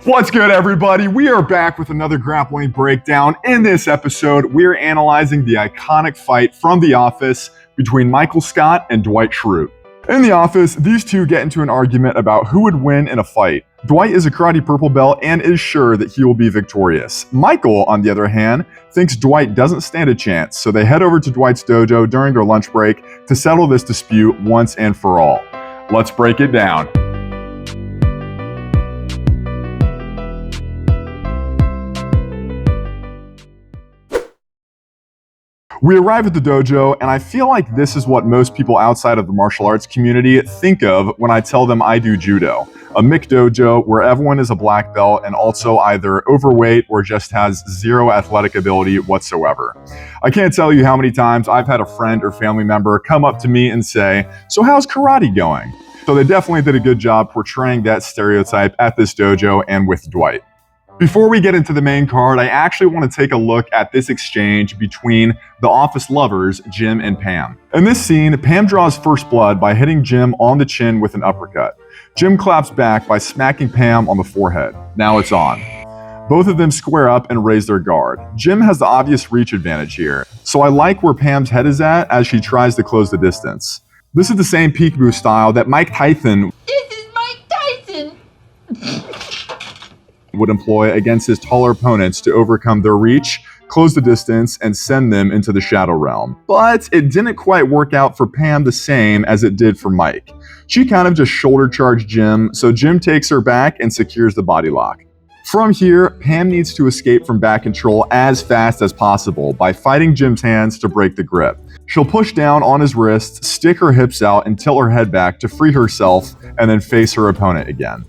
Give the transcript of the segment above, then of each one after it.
What's good, everybody? We are back with another grappling breakdown. In this episode, we're analyzing the iconic fight from The Office between Michael Scott and Dwight Schrute. In The Office, these two get into an argument about who would win in a fight. Dwight is a karate purple belt and is sure that he will be victorious. Michael, on the other hand, thinks Dwight doesn't stand a chance, so they head over to Dwight's dojo during their lunch break to settle this dispute once and for all. Let's break it down. We arrive at the dojo, and I feel like this is what most people outside of the martial arts community think of when I tell them I do judo. A McDojo where everyone is a black belt and also either overweight or just has zero athletic ability whatsoever. I can't tell you how many times I've had a friend or family member come up to me and say, "So how's karate going?" So they definitely did a good job portraying that stereotype at this dojo and with Dwight. Before we get into the main card, I actually want to take a look at this exchange between the office lovers, Jim and Pam. In this scene, Pam draws first blood by hitting Jim on the chin with an uppercut. Jim claps back by smacking Pam on the forehead. Now it's on. Both of them square up and raise their guard. Jim has the obvious reach advantage here, so I like where Pam's head is at as she tries to close the distance. This is the same peekaboo style that Mike Tyson would employ against his taller opponents to overcome their reach, close the distance, and send them into the shadow realm. But it didn't quite work out for Pam the same as it did for Mike. She kind of just shoulder charged Jim, so Jim takes her back and secures the body lock. From here, Pam needs to escape from back control as fast as possible by fighting Jim's hands to break the grip. She'll push down on his wrists, stick her hips out, and tilt her head back to free herself, and then face her opponent again.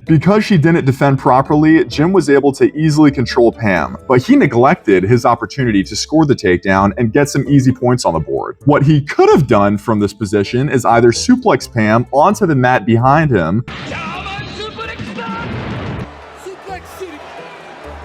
Because she didn't defend properly, Jim was able to easily control Pam, but he neglected his opportunity to score the takedown and get some easy points on the board. What he could have done from this position is either suplex Pam onto the mat behind him,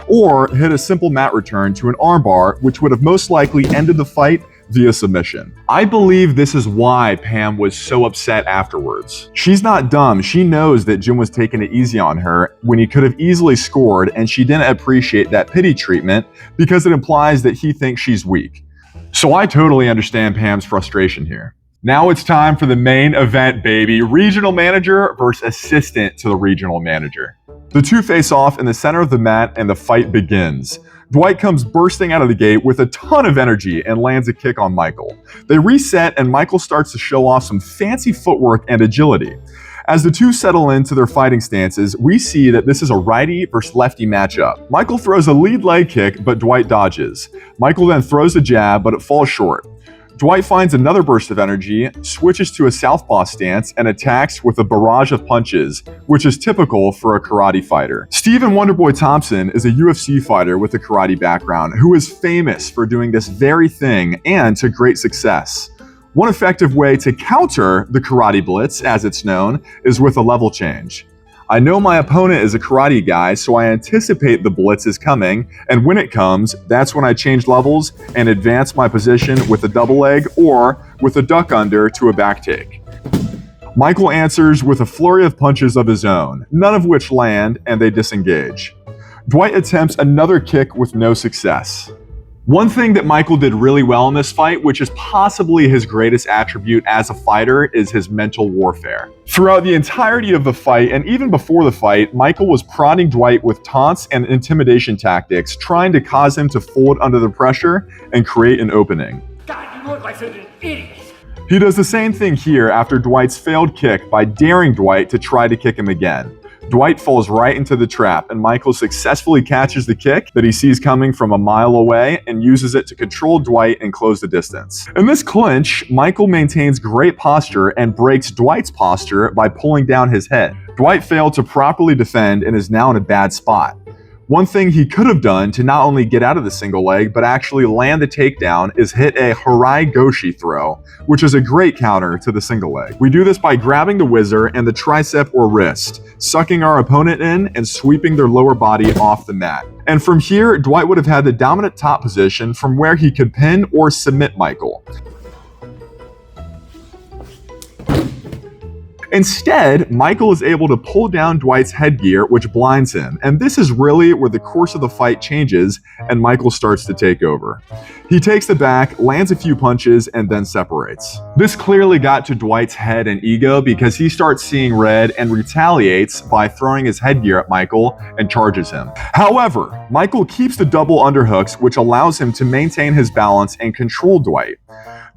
or hit a simple mat return to an armbar, which would have most likely ended the fight via submission. I believe this is why Pam was so upset afterwards. She's not dumb. She knows that Jim was taking it easy on her when he could have easily scored, and she didn't appreciate that pity treatment because it implies that he thinks she's weak. So I totally understand Pam's frustration here. Now it's time for the main event, baby. Regional manager versus assistant to the regional manager. The two face off in the center of the mat and the fight begins. Dwight comes bursting out of the gate with a ton of energy and lands a kick on Michael. They reset and Michael starts to show off some fancy footwork and agility. As the two settle into their fighting stances, we see that this is a righty versus lefty matchup. Michael throws a lead leg kick, but Dwight dodges. Michael then throws a jab, but it falls short. Dwight finds another burst of energy, switches to a southpaw stance, and attacks with a barrage of punches, which is typical for a karate fighter. Stephen Wonderboy Thompson is a UFC fighter with a karate background who is famous for doing this very thing and to great success. One effective way to counter the karate blitz, as it's known, is with a level change. I know my opponent is a karate guy, so I anticipate the blitz is coming, and when it comes, that's when I change levels and advance my position with a double leg or with a duck under to a back take. Michael answers with a flurry of punches of his own, none of which land, and they disengage. Dwight attempts another kick with no success. One thing that Michael did really well in this fight, which is possibly his greatest attribute as a fighter, is his mental warfare. Throughout the entirety of the fight, and even before the fight, Michael was prodding Dwight with taunts and intimidation tactics, trying to cause him to fold under the pressure and create an opening. God, you look like such an idiot! He does the same thing here after Dwight's failed kick by daring Dwight to try to kick him again. Dwight falls right into the trap, and Michael successfully catches the kick that he sees coming from a mile away and uses it to control Dwight and close the distance. In this clinch, Michael maintains great posture and breaks Dwight's posture by pulling down his head. Dwight failed to properly defend and is now in a bad spot. One thing he could have done to not only get out of the single leg, but actually land the takedown is hit a Harai Goshi throw, which is a great counter to the single leg. We do this by grabbing the whizzer and the tricep or wrist, sucking our opponent in and sweeping their lower body off the mat. And from here, Dwight would have had the dominant top position from where he could pin or submit Michael. Instead, Michael is able to pull down Dwight's headgear, which blinds him, and this is really where the course of the fight changes and Michael starts to take over. He takes the back, lands a few punches, and then separates. This clearly got to Dwight's head and ego because he starts seeing red and retaliates by throwing his headgear at Michael and charges him. However, Michael keeps the double underhooks, which allows him to maintain his balance and control Dwight.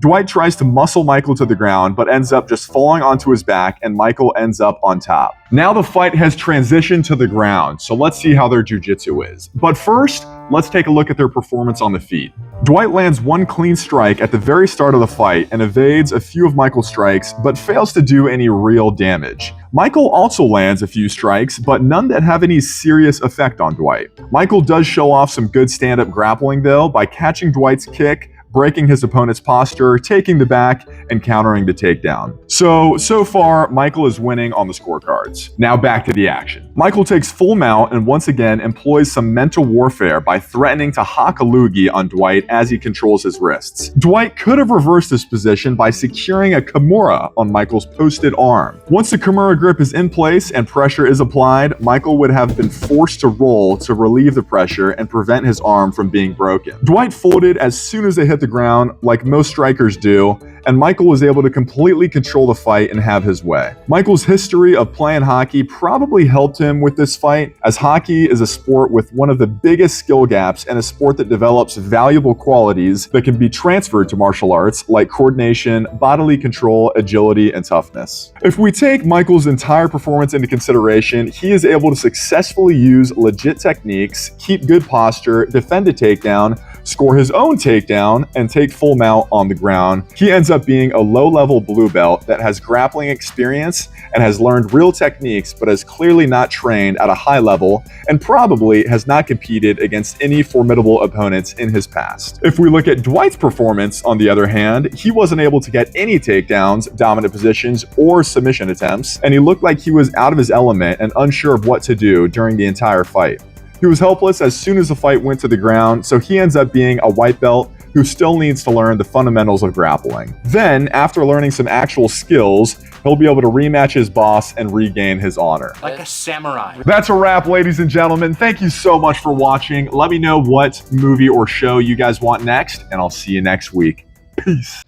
Dwight tries to muscle Michael to the ground, but ends up just falling onto his back, and Michael ends up on top. Now the fight has transitioned to the ground, so let's see how their jiu-jitsu is. But first, let's take a look at their performance on the feet. Dwight lands one clean strike at the very start of the fight and evades a few of Michael's strikes, but fails to do any real damage. Michael also lands a few strikes, but none that have any serious effect on Dwight. Michael does show off some good stand-up grappling though by catching Dwight's kick, breaking his opponent's posture, taking the back, and countering the takedown. So far, Michael is winning on the scorecards. Now back to the action. Michael takes full mount and once again employs some mental warfare by threatening to hock a loogie on Dwight as he controls his wrists. Dwight could have reversed this position by securing a Kimura on Michael's posted arm. Once the Kimura grip is in place and pressure is applied, Michael would have been forced to roll to relieve the pressure and prevent his arm from being broken. Dwight folded as soon as they hit the ground, like most strikers do, and Michael was able to completely control the fight and have his way. Michael's history of playing hockey probably helped him with this fight, as hockey is a sport with one of the biggest skill gaps and a sport that develops valuable qualities that can be transferred to martial arts like coordination, bodily control, agility, and toughness. If we take Michael's entire performance into consideration, he is able to successfully use legit techniques, keep good posture, defend a takedown, score his own takedown, and take full mount on the ground. He ends up being a low-level blue belt that has grappling experience and has learned real techniques, but is clearly not trained at a high level and probably has not competed against any formidable opponents in his past. If we look at Dwight's performance, on the other hand, he wasn't able to get any takedowns, dominant positions, or submission attempts, and he looked like he was out of his element and unsure of what to do during the entire fight. He was helpless as soon as the fight went to the ground, so he ends up being a white belt who still needs to learn the fundamentals of grappling. Then, after learning some actual skills, he'll be able to rematch his boss and regain his honor. Like a samurai. That's a wrap, ladies and gentlemen. Thank you so much for watching. Let me know what movie or show you guys want next, and I'll see you next week. Peace.